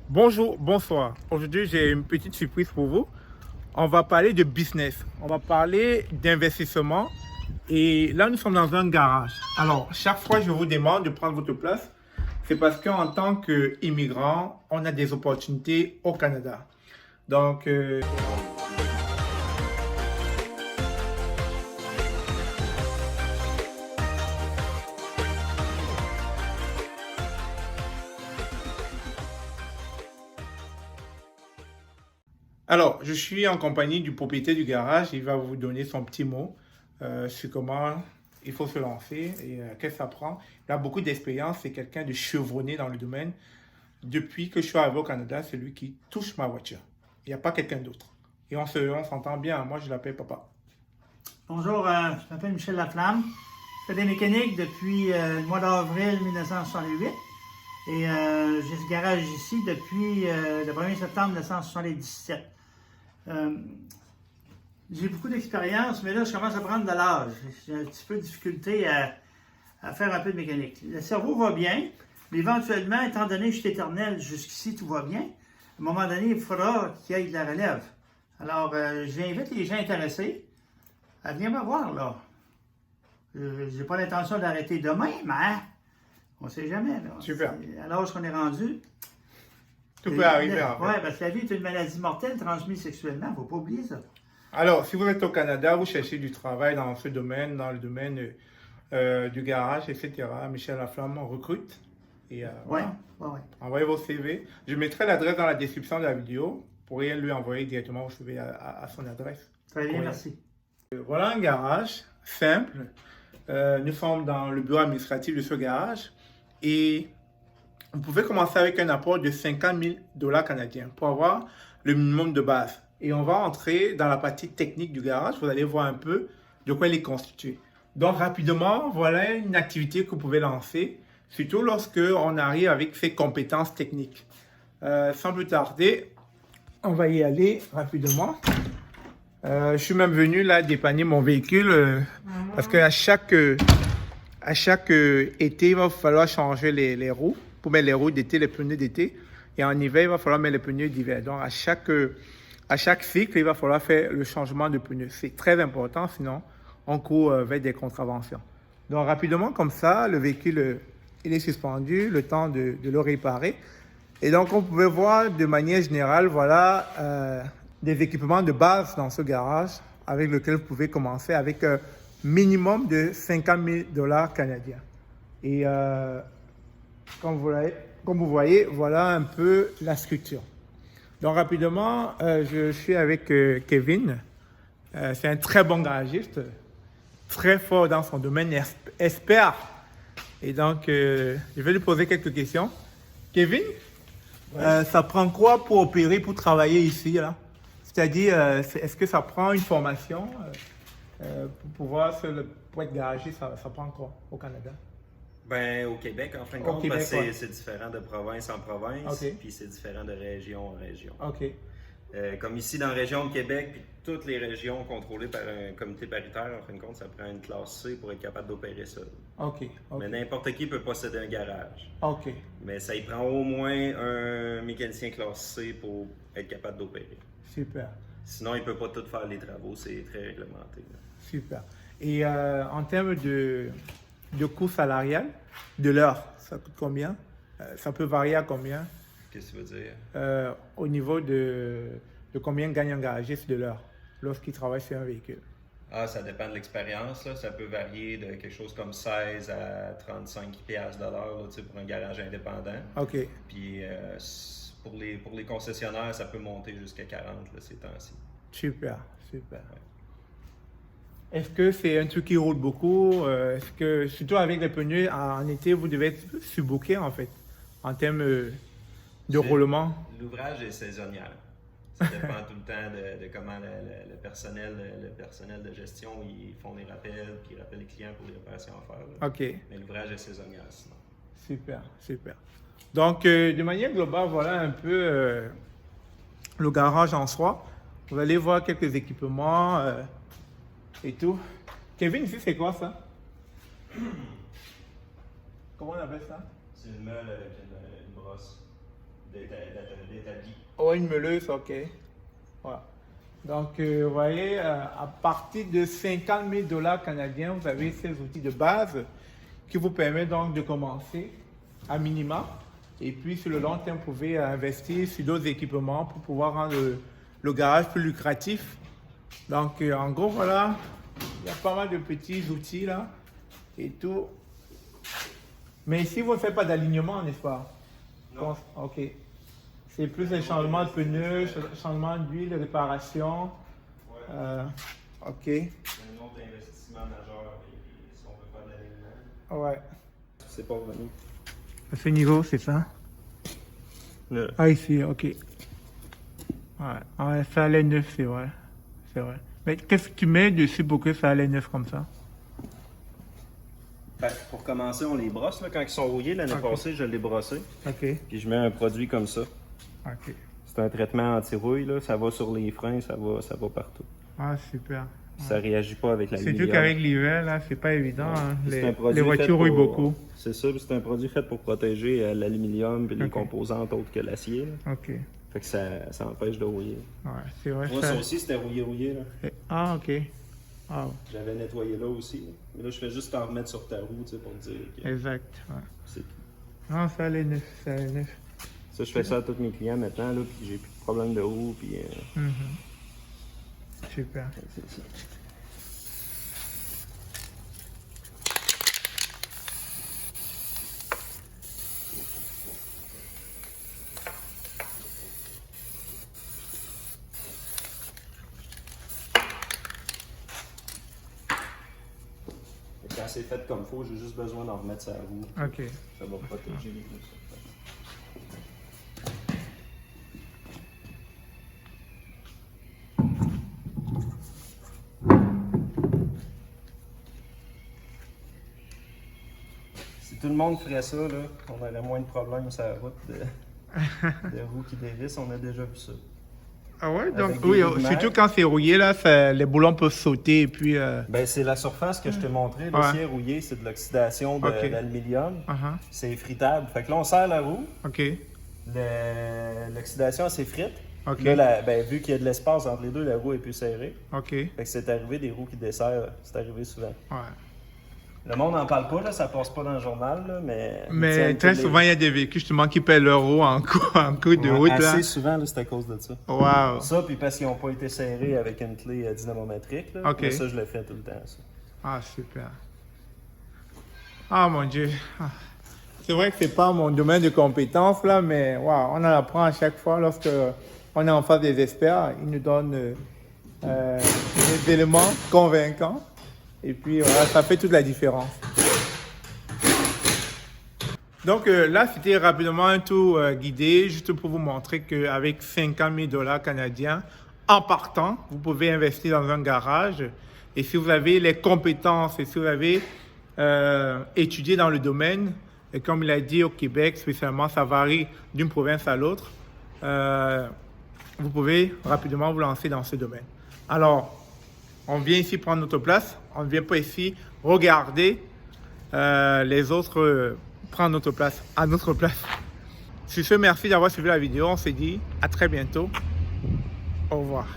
Bonjour, bonsoir. Aujourd'hui, j'ai une petite surprise pour vous. On va parler de business, on va parler d'investissement. Et là, nous sommes dans un garage. Alors, chaque fois, je vous demande de prendre votre place. C'est parce qu'en tant qu'immigrant, on a des opportunités au Canada. Donc, je suis en compagnie du propriétaire du garage. Il va vous donner son petit mot sur comment il faut se lancer et qu'est-ce que ça prend. Il a beaucoup d'expérience. C'est quelqu'un de chevronné dans le domaine. Depuis que je suis arrivé au Canada, c'est lui qui touche ma voiture. Il n'y a pas quelqu'un d'autre. Et on s'entend bien. Moi, je l'appelle papa. Bonjour, je m'appelle Michel Laflamme. Je fais des mécaniques depuis le mois d'avril 1968 et j'ai ce garage ici depuis le 1er septembre 1977. J'ai beaucoup d'expérience, mais là, je commence à prendre de l'âge. J'ai un petit peu de difficulté à faire un peu de mécanique. Le cerveau va bien, mais éventuellement, étant donné que je suis éternel, jusqu'ici, tout va bien. À un moment donné, il faudra qu'il y ait de la relève. Alors, j'invite les gens intéressés à venir me voir, là. J'ai pas l'intention d'arrêter demain, mais on sait jamais, là. Super. À l'âge qu'on est rendu. Tout peut arriver, en fait. Oui, parce que la vie est une maladie mortelle transmise sexuellement. Il ne faut pas oublier ça. Alors, si vous êtes au Canada, vous cherchez du travail dans ce domaine, dans le domaine du garage, etc., Michel Laflamme recrute. Et voilà. Ouais. Envoyez vos CV. Je mettrai l'adresse dans la description de la vidéo. Vous pourriez lui envoyer directement vos CV à son adresse. Très bien, merci. Voilà un garage simple. Nous sommes dans le bureau administratif de ce garage et vous pouvez commencer avec un apport de 50 000 dollars canadiens pour avoir le minimum de base. Et on va entrer dans la partie technique du garage. Vous allez voir un peu de quoi il est constitué. Donc rapidement, voilà une activité que vous pouvez lancer, surtout lorsque on arrive avec ses compétences techniques. Sans plus tarder, on va y aller rapidement. Je suis même venu là dépanner mon véhicule parce qu'à chaque été, il va falloir changer les roues pour mettre les roues d'été, les pneus d'été. Et en hiver, il va falloir mettre les pneus d'hiver. Donc, à chaque cycle, il va falloir faire le changement de pneus. C'est très important, sinon on court vers des contraventions. Donc, rapidement, comme ça, le véhicule il est suspendu, le temps de le réparer. Et donc, on pouvait voir de manière générale, voilà, des équipements de base dans ce garage avec lequel vous pouvez commencer avec un minimum de 50 000 dollars canadiens. Et comme vous voyez, voilà un peu la structure. Donc, rapidement, je suis avec Kevin. C'est un très bon garagiste, très fort dans son domaine, expert. Et donc, je vais lui poser quelques questions. Kevin, ça prend quoi pour opérer, pour travailler ici, là? C'est-à-dire, est-ce que ça prend une formation pour être garagiste, ça prend quoi au Canada? Ben, au Québec, en fin de compte, Québec, c'est différent de province en province, puis c'est différent de région en région. OK. Comme ici, dans la région de Québec, puis toutes les régions contrôlées par un comité paritaire, en fin de compte, ça prend une classe C pour être capable d'opérer ça. OK. Mais n'importe qui peut posséder un garage. OK. Mais ça y prend au moins un mécanicien classe C pour être capable d'opérer. Super. Sinon, il ne peut pas tout faire les travaux, c'est très réglementé. Là. Super. Et en termes de coût salarial, de l'heure, ça coûte combien? Ça peut varier à combien? Qu'est-ce que tu veux dire? Au niveau de combien gagne un garagiste de l'heure lorsqu'il travaille sur un véhicule? Ah, ça dépend de l'expérience. Là. Ça peut varier de quelque chose comme 16 à 35 piastres de l'heure là, pour un garage indépendant. OK. Puis pour les concessionnaires, ça peut monter jusqu'à 40 là, ces temps-ci. Super, super. Ouais. Est-ce que c'est un truc qui roule beaucoup? Est-ce que, surtout avec les pneus, en été, vous devez être surbooké en fait, en termes de roulement? L'ouvrage est saisonnier. Ça dépend tout le temps de comment le personnel de gestion, ils font des rappels, puis ils rappellent les clients pour les réparations à faire. Là. OK. Mais l'ouvrage est saisonnier sinon. Super, super. Donc, de manière globale, voilà un peu le garage en soi. Vous allez voir quelques équipements et tout. Kevin, ici, c'est quoi ça? Comment on appelle ça? C'est une meule avec une brosse d'établi. Oh, une meuleuse, ok. Voilà. Donc, vous voyez, à partir de 50 000 $ canadiens, vous avez ces outils de base qui vous permettent donc de commencer à minima. Et puis, sur le long terme, vous pouvez investir sur d'autres équipements pour pouvoir rendre le garage plus lucratif. Donc, en gros, voilà, il y a pas mal de petits outils là et tout. Mais ici, vous ne faites pas d'alignement, n'est-ce pas? Non. Ok. C'est plus les changements de pneus, changement d'huile, réparation. Ouais. Ok. C'est un autre investissement majeur si on peut faire de l'alignement. Ouais. C'est pas revenu. À ce niveau, c'est ça? Là. Ah, ici, ok. Ouais, ça allait neuf, c'est vrai. C'est vrai. Mais qu'est-ce que tu mets dessus pour que ça allait neuf comme ça? Ben, pour commencer, on les brosse. Là. Quand ils sont rouillés, l'année passée, je l'ai brossé. Ok. Puis je mets un produit comme ça. Ok. C'est un traitement anti-rouille. Là. Ça va sur les freins, ça va partout. Ah, super. Puis ça réagit pas avec C'est l'aluminium. sûr qu'avec l'hiver, là, c'est pas évident. Hein. C'est un Les produit fait voitures rouillent pour- beaucoup. C'est ça, puis c'est un produit fait pour protéger l'aluminium et les Ok. composantes autres que l'acier. Là. Ok. Fait que ça empêche de rouiller. Ouais, c'est vrai. Moi, ça aussi, c'était rouillé. Là. Ah, ok. Ah, J'avais nettoyé là aussi. Là. Mais là, je fais juste t'en remettre sur ta roue, tu sais, pour te dire que exact. Ouais. c'est tout. Non, ça allait neuf, ça allait neuf. Ça, je fais ça à tous mes clients maintenant, là, puis j'ai plus de problème de roue, puis Mhm. Super. c'est ça. Quand c'est fait comme il faut, j'ai juste besoin d'en remettre sa roue. Ok. Ça va protéger les roues. Si tout le monde ferait ça, là, on aurait moins de problèmes sur la route de roues qui dévissent. On a déjà vu ça. Ah ouais, Avec donc des oui, roues de surtout mer. quand c'est rouillé, là, les boulons peuvent sauter et puis. Ben, c'est la surface que je t'ai montré. Là, Ouais. si elle est rouillée, c'est de l'oxydation Ok. d'aluminium. Uh-huh. C'est fritable. Fait que là, on serre la roue. Ok. L'oxydation, elle s'effrite. Ok. Là, vu qu'il y a de l'espace entre les deux, la roue est plus serrée. Ok. Fait que c'est arrivé des roues qui desserrent. C'est arrivé souvent. Ouais. Le monde n'en parle pas, là, ça passe pas dans le journal, là, mais... ils Mais tiennent très tous les- souvent, il y a des véhicules justement qui perdent leur roue en cours de Ouais, route. Là. assez souvent, là, c'est à cause de ça. Waouh. Ça, puis parce qu'ils n'ont pas été serrés avec une clé dynamométrique. Là. Ok. Mais ça, je le fais tout le temps. Ça. Ah, super. Ah, mon Dieu. Ah. C'est vrai que c'est pas mon domaine de compétence, là, mais waouh, on en apprend à chaque fois lorsque on est en face des experts. Ils nous donnent des éléments convaincants. Et puis, voilà, ça fait toute la différence. Donc là, c'était rapidement un tour guidé, juste pour vous montrer qu'avec 50 000 $ canadiens, en partant, vous pouvez investir dans un garage. Et si vous avez les compétences et si vous avez étudié dans le domaine, et comme il a dit au Québec, spécialement, ça varie d'une province à l'autre, vous pouvez rapidement vous lancer dans ce domaine. Alors, on vient ici prendre notre place, on ne vient pas ici regarder les autres prendre notre place, à notre place. Sur ce, merci d'avoir suivi la vidéo. On se dit à très bientôt. Au revoir.